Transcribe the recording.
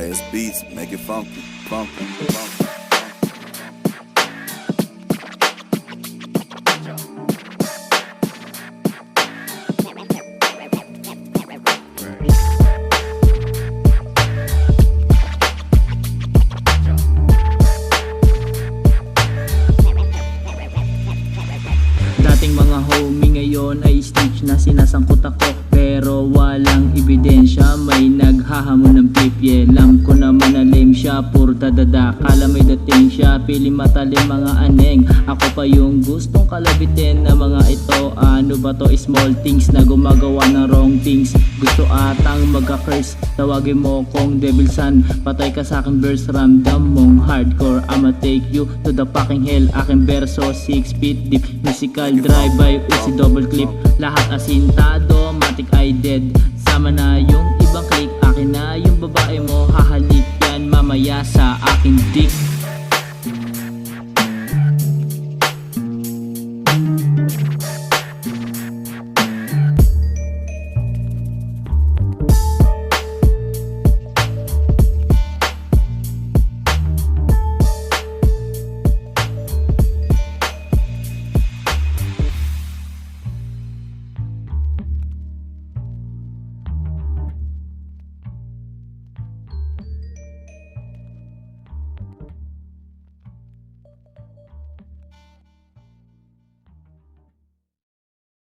KS Beats, make it funky, funky, funky. Dating mga homie, ngayon ay stage na sinasangkot ako, pero walang ebidensya. May naghahamon ng pipyelam ko naman na lame siya, puro dadada. Kala may dating siya, pili matalim mga aneng. Ako pa yung gustong kalabitin na mga ito. Ano ba to, small things na gumagawa ng wrong things. Gusto atang magka-curse, tawagin mo kong devil son. Patay ka sa akin verse, ramdam mong hardcore. I'ma take you to the fucking hell. Aking verso 6 feet deep, musical drive-by, usi double clip. Lahat asintado, matik ay dead. Sama na yung ibang click, akin na yung babae mo. Hahalik yan mamaya sa aking dick.